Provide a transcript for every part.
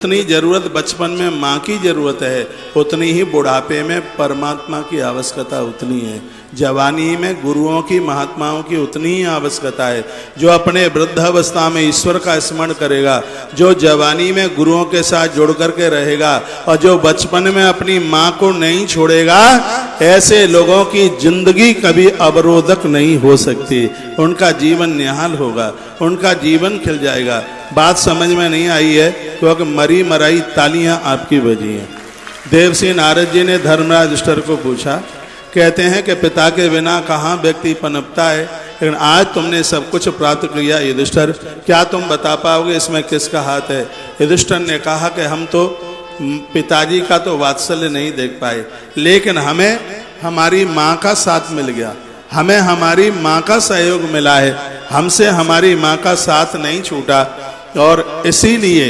जितनी जरूरत बचपन में माँ की जरूरत है उतनी ही बुढ़ापे में परमात्मा की आवश्यकता उतनी है। जवानी में गुरुओं की महात्माओं की उतनी ही आवश्यकता है। जो अपने वृद्धावस्था में ईश्वर का स्मरण करेगा, जो जवानी में गुरुओं के साथ जुड़ करके रहेगा और जो बचपन में अपनी माँ को नहीं छोड़ेगा, ऐसे लोगों की जिंदगी कभी अवरोधक नहीं हो सकती। उनका जीवन निहाल होगा, उनका जीवन खिल जाएगा। बात समझ में नहीं आई है क्योंकि मरी मराई तालियां आपकी बजी हैं। देवसी नारद जी ने धर्मराज युधिष्ठिर को पूछा, कहते हैं कि पिता के बिना कहाँ व्यक्ति पनपता है, लेकिन आज तुमने सब कुछ प्राप्त किया युधिष्ठिर, क्या तुम बता पाओगे इसमें किसका हाथ है? युधिष्ठिर ने कहा कि हम तो पिताजी का तो वात्सल्य नहीं देख पाए, लेकिन हमें हमारी माँ का साथ मिल गया, हमें हमारी माँ का सहयोग मिला है, हमसे हमारी माँ का साथ नहीं छूटा और इसीलिए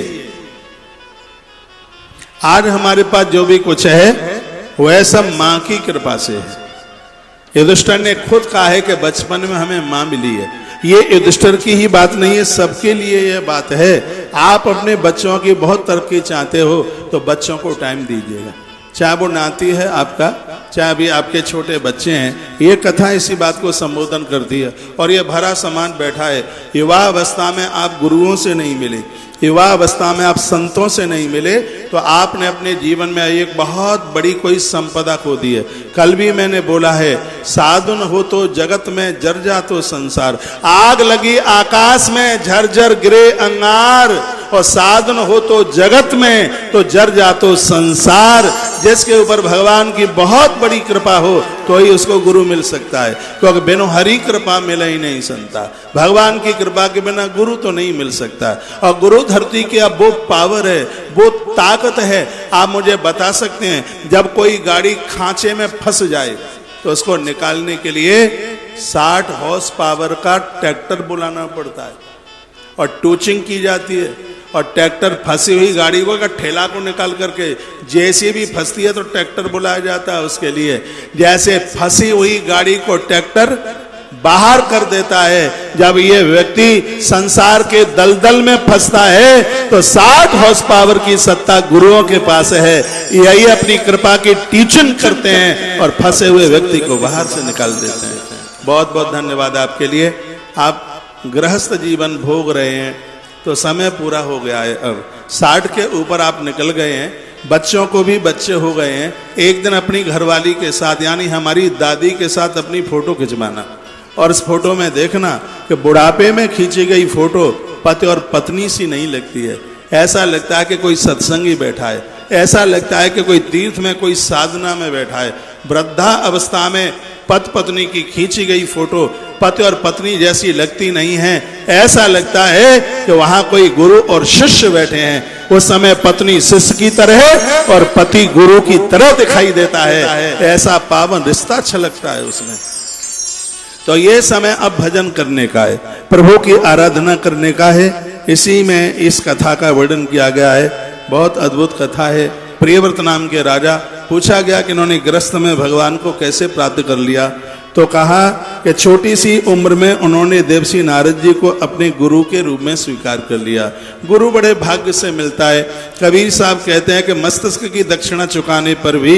आज हमारे पास जो भी कुछ है वह सब माँ की कृपा से है। युधिष्ठिर ने खुद कहा है कि बचपन में हमें माँ मिली है। ये युधिष्ठिर की ही बात नहीं है, सबके लिए यह बात है। आप अपने बच्चों की बहुत तरक्की चाहते हो तो बच्चों को टाइम दीजिएगा, चाहे वो नाती है आपका, चाहे भी आपके छोटे बच्चे हैं। ये कथा इसी बात को संबोधन करती है। और ये भरा समान बैठा है। युवा अवस्था में आप गुरुओं से नहीं मिले, युवा अवस्था में आप संतों से नहीं मिले, तो आपने अपने जीवन में एक बहुत बड़ी कोई संपदा खो दी है। कल भी मैंने बोला है, साधुन हो तो जगत में जर जा तो संसार, आग लगी आकाश में झरझर गिरे अंगार, और साधन हो तो जगत में तो जर जा तो संसार। जिसके ऊपर भगवान की बहुत बड़ी कृपा हो तो ही उसको गुरु मिल सकता है, क्योंकि बिनु हरि कृपा मिले ही नहीं संता। भगवान की कृपा के बिना गुरु तो नहीं मिल सकता। और गुरु धरती की अब वो पावर है, वो ताकत है। आप मुझे बता सकते हैं, जब कोई गाड़ी खांचे में फंस जाए तो उसको निकालने के लिए 60 हॉर्स पावर का ट्रैक्टर बुलाना पड़ता है और टूचिंग की जाती है। और ट्रैक्टर फंसी हुई गाड़ी को, अगर ठेला को निकाल करके जैसे भी फंसती है तो ट्रैक्टर बुलाया जाता है उसके लिए। जैसे फंसी हुई गाड़ी को ट्रैक्टर बाहर कर देता है, जब ये व्यक्ति संसार के दलदल में फंसता है तो 60 हॉर्स पावर की सत्ता गुरुओं के पास है। यही अपनी कृपा की टीचिंग करते हैं और फंसे हुए व्यक्ति को बाहर से निकाल देते हैं। बहुत बहुत धन्यवाद आपके लिए। आप गृहस्थ जीवन भोग रहे हैं तो समय पूरा हो गया है। अब 60 के ऊपर आप निकल गए हैं, बच्चों को भी बच्चे हो गए हैं। एक दिन अपनी घरवाली के साथ, यानी हमारी दादी के साथ अपनी फोटो खिंचवाना, और इस फोटो में देखना कि बुढ़ापे में खींची गई फोटो पति और पत्नी सी नहीं लगती है। ऐसा लगता है कि कोई सत्संगी बैठा है, ऐसा लगता है कि कोई तीर्थ में, कोई साधना में बैठा है। वृद्धा अवस्था में पति पत्नी की खींची गई फोटो पति और पत्नी जैसी लगती नहीं है। ऐसा लगता है कि वहां कोई गुरु और शिष्य बैठे हैं। उस समय पत्नी शिष्य की तरह और पति गुरु की तरह दिखाई देता है। ऐसा पावन रिश्ता छलकता है उसमें। तो ये समय अब भजन करने का है, प्रभु की आराधना करने का है। इसी में इस कथा का वर्णन किया गया है। बहुत अद्भुत कथा है। प्रियव्रत नाम के राजा, पूछा गया कि इन्होंने गृहस्थ में भगवान को कैसे प्राप्त कर लिया, तो कहा कि छोटी सी उम्र में उन्होंने देवसी नारद जी को अपने गुरु के रूप में स्वीकार कर लिया। गुरु बड़े भाग्य से मिलता है। कबीर साहब कहते हैं कि मस्तिष्क की दक्षिणा चुकाने पर भी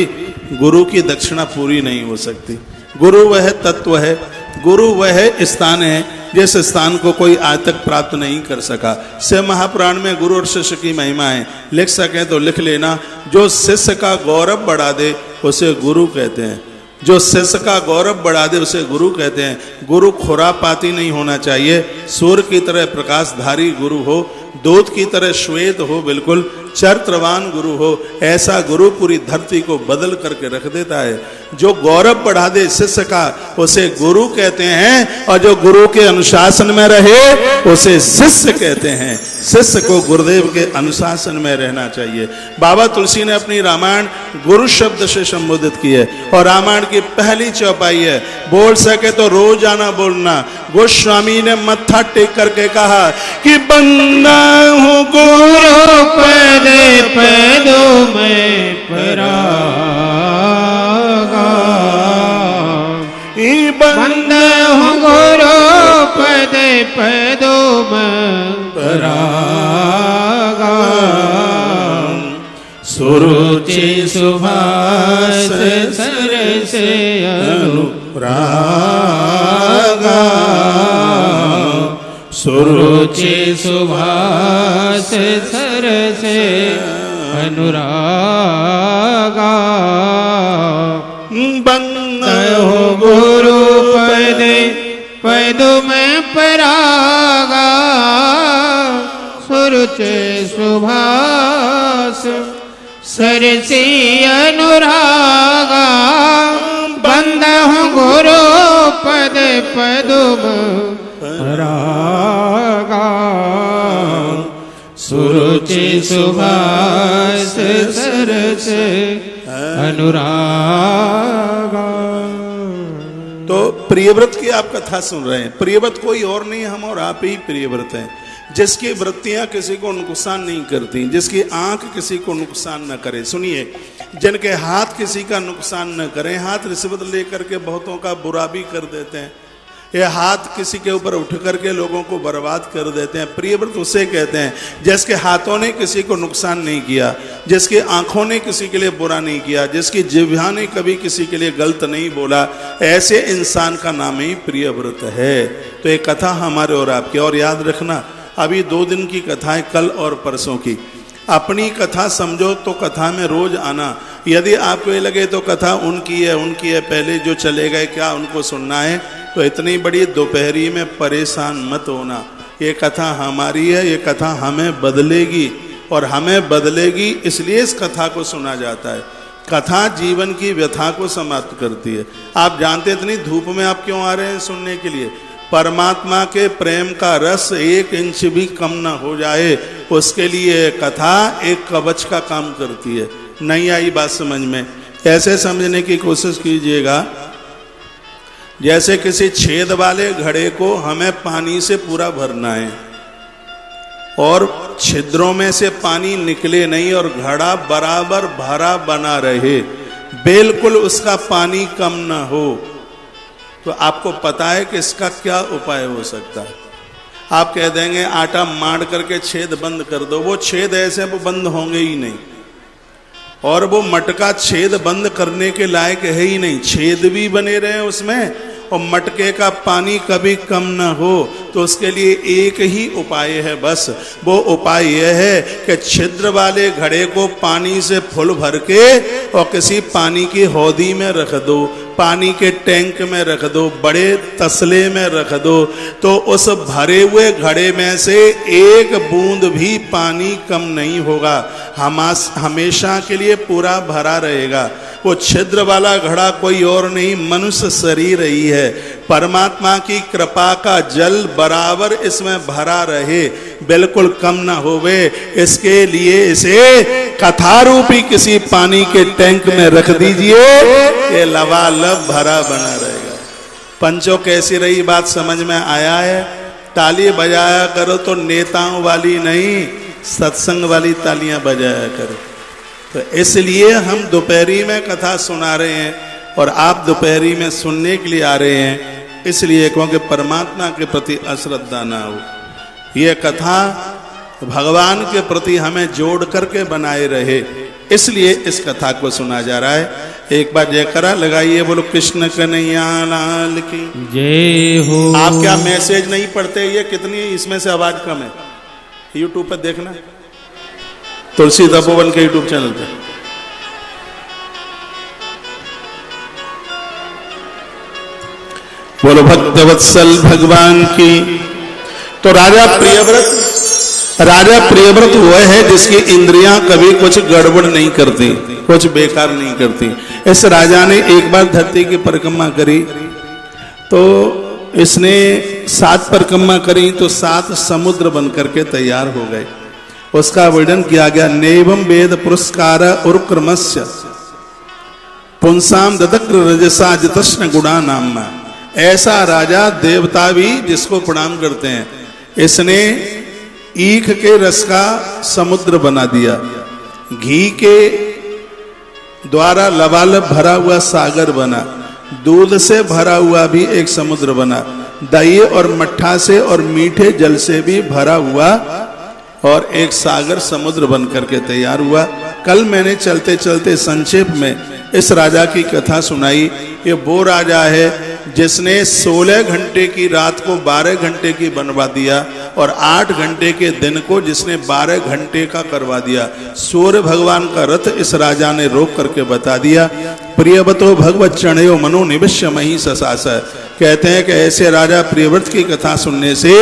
गुरु की दक्षिणा पूरी नहीं हो सकती। गुरु वह तत्व है, गुरु वह स्थान है जिस स्थान को कोई आज तक प्राप्त नहीं कर सका। शिव महापुराण में गुरु और शिष्य की महिमा है, लिख सकें तो लिख लेना। जो शिष्य का गौरव बढ़ा दे उसे गुरु कहते हैं, जो शिष्य का गौरव बढ़ा दे उसे गुरु कहते हैं। गुरु खुरापाती नहीं होना चाहिए, सूर्य की तरह प्रकाशधारी गुरु हो, दूध की तरह श्वेत हो, बिल्कुल चरित्रवान गुरु हो। ऐसा गुरु पूरी धरती को बदल करके रख देता है। जो गौरव बढ़ा दे शिष्य का उसे गुरु कहते हैं, और जो गुरु के अनुशासन में रहे उसे शिष्य कहते हैं। शिष्य को गुरुदेव के अनुशासन में रहना चाहिए। बाबा तुलसी ने अपनी रामायण गुरु शब्द से संबोधित की है, और रामायण की पहली चौपाई है, बोल सके तो रोजाना बोलना। गोस्वामी ने मत्था टेक करके कहा कि बंदा हूँ गुरु पदे पदों में परागा, बंदा हूँ गुरु पदे पदों में परागा। सुरुचि सुभाष सरस अनुरागा सुरुचि सुभाष सरस अनुरागा बंदो गुरु पद पद में परागा सुरुचि सुभाष सरसी अनुरागा बंदहु गुरु पद पदुम परागा सुरुचि सुभाष सरस अनुरागा। तो प्रियव्रत की आप कथा सुन रहे हैं। प्रियव्रत कोई और नहीं, हम और आप ही प्रियव्रत हैं। जिसकी वृत्तियां किसी को नुकसान नहीं करती, जिसकी आंख किसी को नुकसान न करे। सुनिए, जिनके हाथ किसी का नुकसान न करें। हाथ रिश्वत लेकर के बहुतों का बुरा भी कर देते हैं। ये हाथ किसी के ऊपर उठ करके लोगों को बर्बाद कर देते हैं। प्रियव्रत उसे कहते हैं जिसके हाथों ने किसी को नुकसान नहीं किया, जिसकी आंखों ने किसी के लिए बुरा नहीं किया, जिसकी जिह्वा ने कभी किसी के लिए गलत नहीं बोला। ऐसे इंसान का नाम ही प्रियव्रत है। तो ये कथा हमारे और आपकी। और याद रखना, अभी 2 दिन की कथा है, कल और परसों की। अपनी कथा समझो तो कथा में रोज आना। यदि आपको ये लगे तो कथा उनकी है, पहले जो चले गए क्या उनको सुनना है, तो इतनी बड़ी दोपहरी में परेशान मत होना। ये कथा हमारी है, ये कथा हमें बदलेगी, और हमें बदलेगी इसलिए इस कथा को सुना जाता है। कथा जीवन की व्यथा को समाप्त करती है। आप जानते इतनी धूप में आप क्यों आ रहे हैं सुनने के लिए? परमात्मा के प्रेम का रस 1 इंच भी कम ना हो जाए, उसके लिए कथा एक कवच का काम करती है। नहीं आई बात समझ में? ऐसे समझने की कोशिश कीजिएगा जैसे किसी छेद वाले घड़े को हमें पानी से पूरा भरना है और छिद्रों में से पानी निकले नहीं और घड़ा बराबर भरा बना रहे, बिल्कुल उसका पानी कम ना हो। तो आपको पता है कि इसका क्या उपाय हो सकता है? आप कह देंगे आटा मार करके छेद बंद कर दो। वो छेद ऐसे वो बंद होंगे ही नहीं, और वो मटका छेद बंद करने के लायक है ही नहीं। छेद भी बने रहे उसमें और मटके का पानी कभी कम ना हो। तो उसके लिए एक ही उपाय है बस। वो उपाय यह है कि छिद्र वाले घड़े को पानी से फुल भर के और किसी पानी की हौदी में रख दो, पानी के टैंक में रख दो, बड़े तसले में रख दो। तो उस भरे हुए घड़े में से 1 बूंद भी पानी कम नहीं होगा, हमेशा के लिए पूरा भरा रहेगा। वो छिद्र वाला घड़ा कोई और नहीं, मनुष्य शरीर ही है। परमात्मा की कृपा का जल बराबर इसमें भरा रहे, बिल्कुल कम ना होवे, इसके लिए इसे कथा रूपी किसी पानी के टैंक में रख दीजिए, ये लबालब भरा बना रहेगा। पंचों, कैसी रही बात समझ में आया है? ताली बजाया करो तो नेताओं वाली नहीं, सत्संग वाली तालियां बजाया करो। तो इसलिए हम दोपहरी में कथा सुना रहे हैं और आप दोपहरी में सुनने के लिए आ रहे हैं, इसलिए क्योंकि परमात्मा के प्रति अश्रद्धा ना हो। ये कथा भगवान के प्रति हमें जोड़ करके बनाए रहे, इसलिए इस कथा को सुना जा रहा है। एक बार जयकारा लगाइए, बोलो कृष्ण कन्हैया लाल की जय हो। आप क्या मैसेज नहीं पढ़ते? ये कितनी इसमें से आवाज कम है। यूट्यूब पर देखना, तुलसी तपोवन के यूट्यूब चैनल पे। बोलो भक्तवत्सल भगवान की। तो राजा प्रियव्रत वह है जिसकी इंद्रियां कभी कुछ गड़बड़ नहीं करती, कुछ बेकार नहीं करती। इस राजा ने एक बार धरती की परिक्रमा करी, तो इसने 7 परिक्रमा करी तो 7 समुद्र बन करके तैयार हो गए। उसका वर्णन किया गया, नेवम वेद पुरस्कार उर्क्रमस्य पुंसाम ददक्र रजसा जतस्न गुणा नाम। ऐसा राजा देवता भी जिसको प्रणाम करते हैं। इसने ईख के रस का समुद्र बना दिया, घी के द्वारा लबालब भरा हुआ सागर बना, दूध से भरा हुआ भी एक समुद्र बना, दही और मट्ठा से और मीठे जल से भी भरा हुआ और एक सागर समुद्र बन करके तैयार हुआ। कल मैंने चलते चलते संक्षेप में इस राजा की कथा सुनाई। ये वो राजा है जिसने 16 घंटे की रात को 12 घंटे की बनवा दिया और 8 घंटे के दिन को जिसने 12 घंटे का करवा दिया। सूर्य भगवान का रथ इस राजा ने रोक करके बता दिया। प्रियवतो भगवत चरणयो मनो निविश्य मही ससास। कहते हैं कि ऐसे राजा प्रियव्रत की कथा सुनने से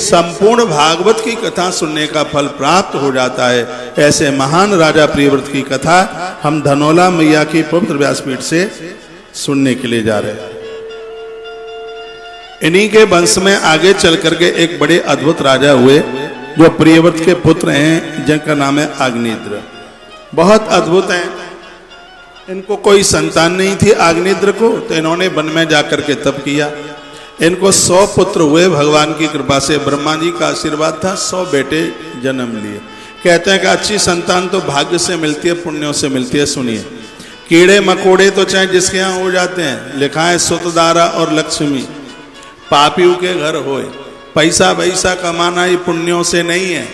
संपूर्ण भागवत की कथा सुनने का फल प्राप्त हो जाता है। ऐसे महान राजा प्रियव्रत की कथा हम धनौला मैया की पवित्र व्यासपीठ से सुनने के लिए जा रहे हैं। इन्हीं के वंश में आगे चल करके एक बड़े अद्भुत राजा हुए जो प्रियव्रत के पुत्र हैं, जिनका नाम है अग्निद्र। बहुत अद्भुत हैं। इनको कोई संतान नहीं थी अग्निद्र को, तो इन्होंने वन में जाकर के तप किया। इनको 100 पुत्र हुए भगवान की कृपा से। ब्रह्मा जी का आशीर्वाद था, 100 बेटे जन्म लिए। कहते हैं कि अच्छी संतान तो भाग्य से मिलती है, पुण्यों से मिलती है। सुनिए, कीड़े मकोड़े तो चाहे जिसके यहाँ हो जाते हैं, लिखा है सुतदारा और लक्ष्मी पापियों के घर होए। पैसा वैसा कमाना ये पुण्यों से नहीं है,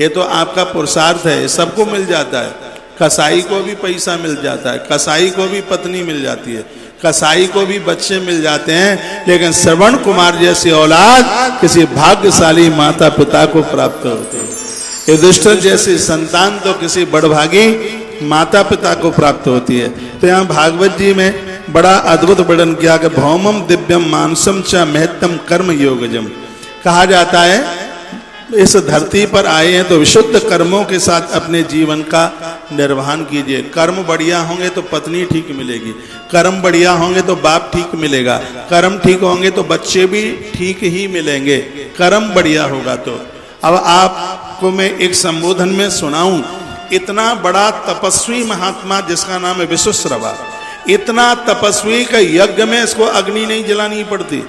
ये तो आपका पुरुषार्थ है, सबको मिल जाता है। कसाई को भी पैसा मिल जाता है, कसाई को भी पत्नी मिल जाती है, कसाई को भी बच्चे मिल जाते हैं, लेकिन श्रवण कुमार जैसी औलाद किसी भाग्यशाली माता पिता को प्राप्त होती है। युधिष्ठिर जैसी संतान तो किसी बड़भागी माता पिता को प्राप्त होती है। तो यहाँ भागवत जी में बड़ा अद्भुत वर्णन किया कि भौमम दिव्यम मानसम च महत्तम कर्म योगजम। कहा जाता है इस धरती पर आए हैं तो विशुद्ध कर्मों के साथ अपने जीवन का निर्वहन कीजिए। कर्म बढ़िया होंगे तो पत्नी ठीक मिलेगी, कर्म बढ़िया होंगे तो बाप ठीक मिलेगा, कर्म ठीक होंगे तो बच्चे भी ठीक ही मिलेंगे, कर्म बढ़िया होगा तो। अब आपको मैं एक संबोधन में सुनाऊं, इतना बड़ा तपस्वी महात्मा जिसका नाम है विश्वश्रवा, इतना तपस्वी का यज्ञ में इसको अग्नि नहीं जलानी पड़ती।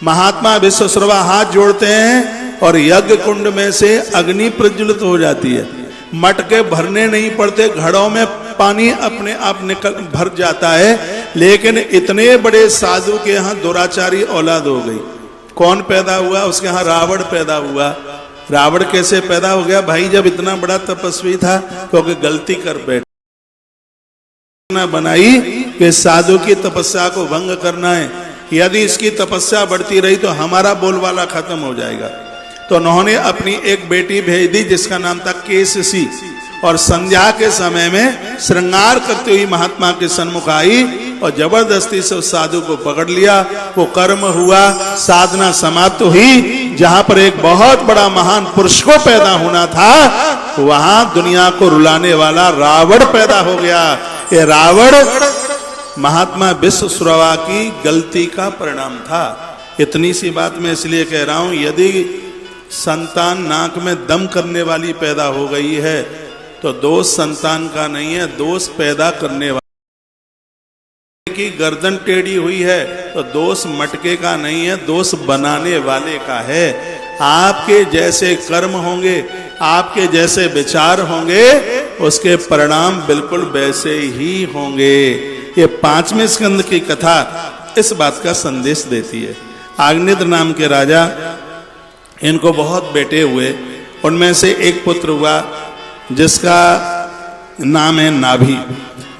महात्मा विश्वश्रवा हाथ जोड़ते हैं और यज्ञ कुंड में से अग्नि प्रज्वलित हो जाती है। मटके भरने नहीं पड़ते, घड़ों में पानी अपने आप निकल भर जाता है। लेकिन इतने बड़े साधु के यहाँ दुराचारी औलाद हो गई। कौन पैदा हुआ? उसके यहाँ रावण पैदा हुआ। रावण कैसे पैदा हो गया भाई? जब इतना बड़ा तपस्वी था क्योंकि गलती कर बैठा बनाई कि साधु की तपस्या को भंग करना है, यदि इसकी तपस्या बढ़ती रही तो हमारा बोलबाला खत्म हो जाएगा। तो उन्होंने अपनी एक बेटी भेज दी जिसका नाम था केससी, और संध्या के समय में श्रृंगार करते हुए महात्मा के सन्मुख आई और जबरदस्ती से उस साधु को पकड़ लिया। वो कर्म हुआ, साधना समाप्त हुई। जहां पर एक बहुत बड़ा महान पुरुष को पैदा होना था, वहां दुनिया को रुलाने वाला रावण पैदा हो गया। ये रावण महात्मा विश्वश्रवा की गलती का परिणाम था। इतनी सी बात मैं इसलिए कह रहा हूं, यदि संतान नाक में दम करने वाली पैदा हो गई है तो दोष संतान का नहीं है, दोष पैदा करने वाले की गर्दन टेढ़ी हुई है तो दोष मटके का नहीं है, दोष बनाने वाले का है। आपके जैसे कर्म होंगे, आपके जैसे विचार होंगे, उसके परिणाम बिल्कुल वैसे ही होंगे। ये 5वें स्कंद की कथा इस बात का संदेश देती है। अग्निद्र नाम के राजा, इनको बहुत बेटे हुए। उनमें से एक पुत्र हुआ जिसका नाम है नाभि।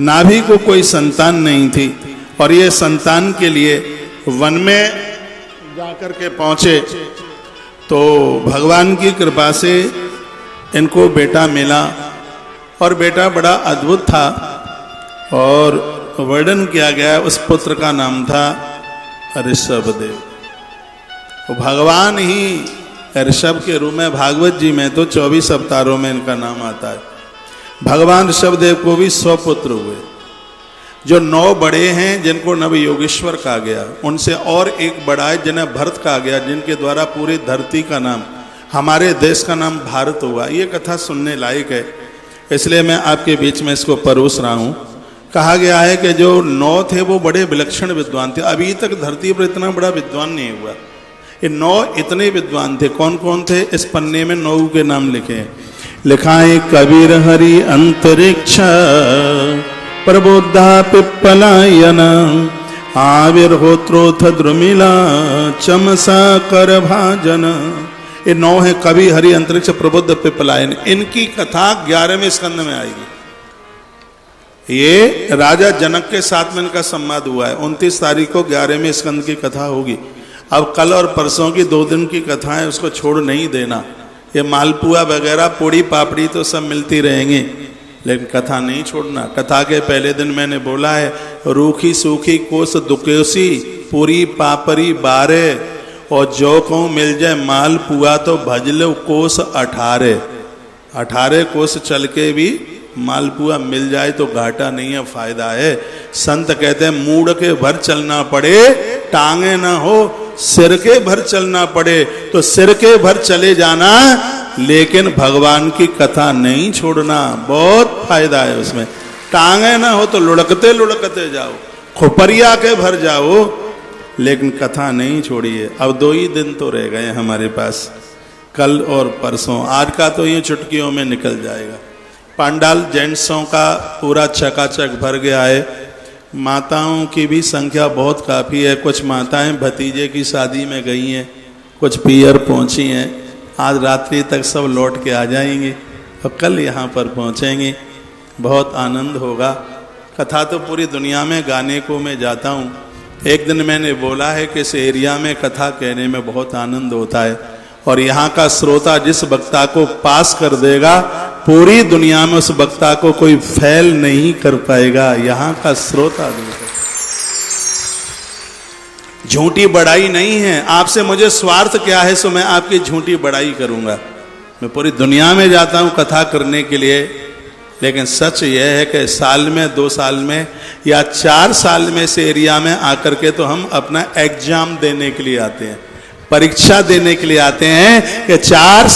नाभि को कोई संतान नहीं थी और ये संतान के लिए वन में जाकर के पहुंचे तो भगवान की कृपा से इनको बेटा मिला और बेटा बड़ा अद्भुत था। और वर्णन किया गया उस पुत्र का नाम था ऋषभदेव। भगवान ही ऋषभ के रूप में, भागवत जी में तो 24 अवतारों में इनका नाम आता है। भगवान ऋषभदेव को भी 100 पुत्र हुए। जो 9 बड़े हैं जिनको नव योगेश्वर कहा गया, उनसे और एक बड़ा है जिन्हें भरत कहा गया, जिनके द्वारा पूरी धरती का नाम, हमारे देश का नाम भारत हुआ। ये कथा सुनने लायक है, इसलिए मैं आपके बीच में इसको परोस रहा हूँ। कहा गया है कि जो 9 थे वो बड़े विलक्षण विद्वान थे। अभी तक धरती पर इतना बड़ा विद्वान नहीं हुआ। ये 9 इतने विद्वान थे। कौन कौन थे? इस पन्ने में 9 के नाम लिखे हैं। लिखा है कबीर हरि अंतरिक्ष प्रबुद्धा पिप्पलायन आविर्होत्रोथ द्रुमिला चमसा कर भाजन। ये 9 है, कवि हरि अंतरिक्ष प्रबुद्ध पिप्पलायन। इनकी कथा 11वें स्कंद में आएगी। ये राजा जनक के साथ में इनका संवाद हुआ है। 29 तारीख को 11वें स्कंद की कथा होगी। अब कल और परसों की 2 दिन की कथा है, उसको छोड़ नहीं देना। ये मालपुआ वगैरह पूड़ी पापड़ी तो सब मिलती रहेंगी, लेकिन कथा नहीं छोड़ना। कथा के पहले दिन मैंने बोला है, रूखी सूखी कोस दुकेसी पूरी पापड़ी बारे, और जो को मिल जाए मालपुआ तो भजलो कोस 18 कोस चल के भी मालपुआ मिल जाए तो घाटा नहीं है, फायदा है। संत कहते हैं मूड के भर चलना पड़े टांगे ना हो, सिर के भर चलना पड़े तो सिर के भर चले जाना, लेकिन भगवान की कथा नहीं छोड़ना, बहुत फायदा है उसमें। टांगे ना हो तो लुढ़कते लुढ़कते जाओ, खोपरिया के भर जाओ, लेकिन कथा नहीं छोड़िए। अब 2 ही दिन तो रह गए हमारे पास, कल और परसों। आज का तो ये चुटकियों में निकल जाएगा। पंडाल जेंट्सों का पूरा चकाचक भर गया है। माताओं की भी संख्या बहुत काफ़ी है। कुछ माताएं भतीजे की शादी में गई हैं, कुछ पियर पहुंची हैं। आज रात्रि तक सब लौट के आ जाएंगे और कल यहाँ पर पहुँचेंगे। बहुत आनंद होगा। कथा तो पूरी दुनिया में गाने को मैं जाता हूँ। एक दिन मैंने बोला है कि इस एरिया में कथा कहने में बहुत आनंद होता है, और यहाँ का श्रोता जिस वक्ता को पास कर देगा, पूरी दुनिया में उस वक्ता को कोई फेल नहीं कर पाएगा। यहाँ का श्रोता झूठी बड़ाई नहीं है। आपसे मुझे स्वार्थ क्या है, सो मैं आपकी झूठी बड़ाई करूँगा। मैं पूरी दुनिया में जाता हूँ कथा करने के लिए, लेकिन सच यह है कि साल में 2 साल में या 4 साल में इस एरिया में आकर के तो हम अपना एग्जाम देने के लिए आते हैं, परीक्षा देने के लिए आते हैं कि 4